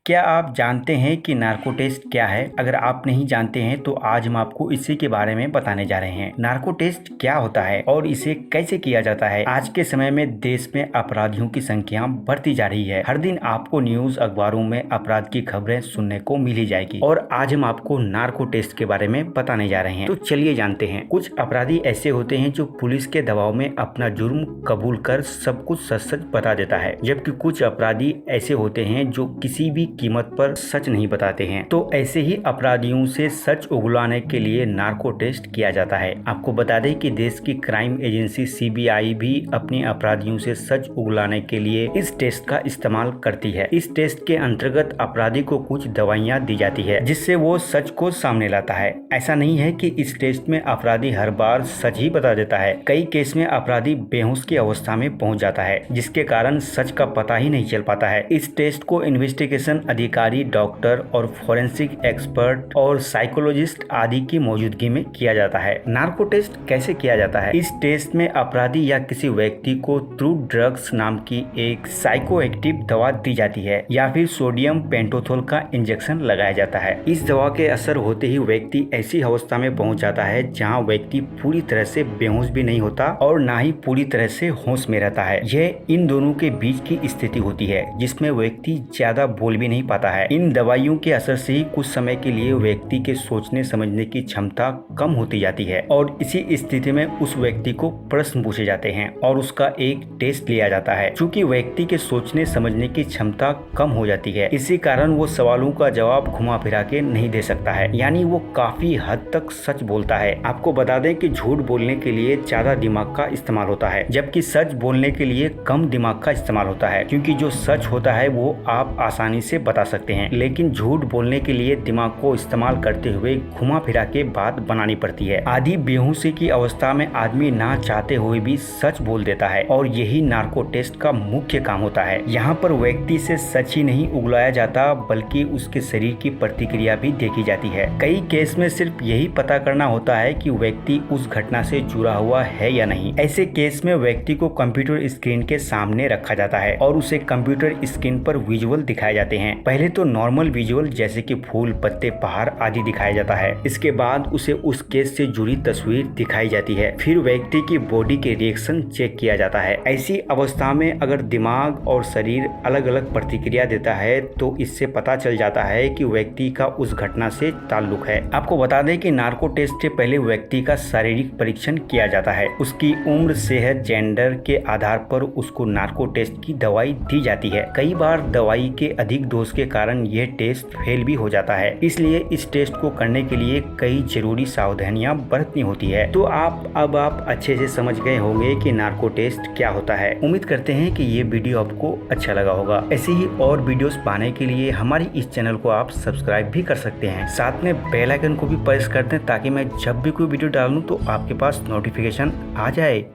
क्या आप जानते हैं कि नार्को टेस्ट क्या है? अगर आप नहीं जानते हैं तो आज हम आपको इसी के बारे में बताने जा रहे हैं। नार्को टेस्ट क्या होता है और इसे कैसे किया जाता है? आज के समय में देश में अपराधियों की संख्या बढ़ती जा रही है। हर दिन आपको न्यूज अखबारों में अपराध की खबरें सुनने को मिल ही जाएगी और आज हम आपको नार्को टेस्ट के बारे में बताने जा रहे हैं। तो चलिए जानते हैं। कुछ अपराधी ऐसे होते हैं जो पुलिस के दबाव में अपना जुर्म कबूल कर सब कुछ सच सच बता देता है, जबकि कुछ अपराधी ऐसे होते हैं जो किसी भी कीमत पर सच नहीं बताते हैं। तो ऐसे ही अपराधियों से सच उगलाने के लिए नार्को टेस्ट किया जाता है। आपको बता दें कि देश की क्राइम एजेंसी सीबीआई भी अपने अपराधियों से सच उगलाने के लिए इस टेस्ट का इस्तेमाल करती है। इस टेस्ट के अंतर्गत अपराधी को कुछ दवाइयां दी जाती है जिससे वो सच को सामने लाता है। ऐसा नहीं है कि इस टेस्ट में अपराधी हर बार सच ही बता देता है। कई केस में अपराधी बेहोश की अवस्था में पहुंच जाता है, जिसके कारण सच का पता ही नहीं चल पाता है। इस टेस्ट को इन्वेस्टिगेशन अधिकारी, डॉक्टर और फोरेंसिक एक्सपर्ट और साइकोलॉजिस्ट आदि की मौजूदगी में किया जाता है। नार्को टेस्ट कैसे किया जाता है? इस टेस्ट में अपराधी या किसी व्यक्ति को ट्रू ड्रग्स नाम की एक साइकोएक्टिव दवा दी जाती है या फिर सोडियम पेंटोथोल का इंजेक्शन लगाया जाता है। इस दवा के असर होते ही व्यक्ति ऐसी अवस्था में पहुंच जाता है जहां व्यक्ति पूरी तरह से बेहोश भी नहीं होता और ना ही पूरी तरह से होश में रहता है। यह इन दोनों के बीच की स्थिति होती है जिसमें व्यक्ति ज्यादा बोल भी नहीं पाता है। इन दवाइयों के असर से ही कुछ समय के लिए व्यक्ति के सोचने समझने की क्षमता कम होती जाती है और इसी स्थिति में उस व्यक्ति को प्रश्न पूछे जाते हैं और उसका एक टेस्ट लिया जाता है। चूंकि व्यक्ति के सोचने समझने की क्षमता कम हो जाती है, इसी कारण वो सवालों का जवाब घुमा फिरा के नहीं दे सकता है, यानी वो काफी हद तक सच बोलता है। आपको बता दें कि झूठ बोलने के लिए ज्यादा दिमाग का इस्तेमाल होता है, जबकि सच बोलने के लिए कम दिमाग का इस्तेमाल होता है, क्योंकि जो सच होता है वो आप आसानी से बता सकते हैं, लेकिन झूठ बोलने के लिए दिमाग को इस्तेमाल करते हुए घुमा फिरा के बात बनानी पड़ती है। आधी बेहोशी की अवस्था में आदमी ना चाहते हुए भी सच बोल देता है और यही नार्को टेस्ट का मुख्य काम होता है। यहाँ पर व्यक्ति से सच ही नहीं उगलाया जाता बल्कि उसके शरीर की प्रतिक्रिया भी देखी जाती है। कई केस में सिर्फ यही पता करना होता है कि व्यक्ति उस घटना से जुड़ा हुआ है या नहीं। ऐसे केस में व्यक्ति को कंप्यूटर स्क्रीन के सामने रखा जाता है और उसे कंप्यूटर स्क्रीन पर विजुअल दिखाए जाते हैं। पहले तो नॉर्मल विजुअल जैसे कि फूल, पत्ते, पहाड़ आदि दिखाया जाता है। इसके बाद उसे उस केस से जुड़ी तस्वीर दिखाई जाती है। फिर व्यक्ति की बॉडी के रिएक्शन चेक किया जाता है। ऐसी अवस्था में अगर दिमाग और शरीर अलग अलग प्रतिक्रिया देता है तो इससे पता चल जाता है कि व्यक्ति का उस घटना से ताल्लुक है। आपको बता दें कि नार्को टेस्ट से पहले व्यक्ति का शारीरिक परीक्षण किया जाता है। उसकी उम्र, सेहत, जेंडर के आधार पर उसको नार्को टेस्ट की दवाई दी जाती है। कई बार दवाई के अधिक डोज के कारण यह टेस्ट फेल भी हो जाता है, इसलिए इस टेस्ट को करने के लिए कई जरूरी सावधानियां बरतनी होती है। तो अब आप अच्छे से समझ गए होंगे कि नार्को टेस्ट क्या होता है। उम्मीद करते हैं कि ये वीडियो आपको अच्छा लगा होगा। ऐसे ही और वीडियोस पाने के लिए हमारी इस चैनल को आप सब्सक्राइब भी कर सकते हैं। साथ में बेल आइकन को भी प्रेस कर दें ताकि मैं जब भी कोई वीडियो डालूं तो आपके पास नोटिफिकेशन आ जाए।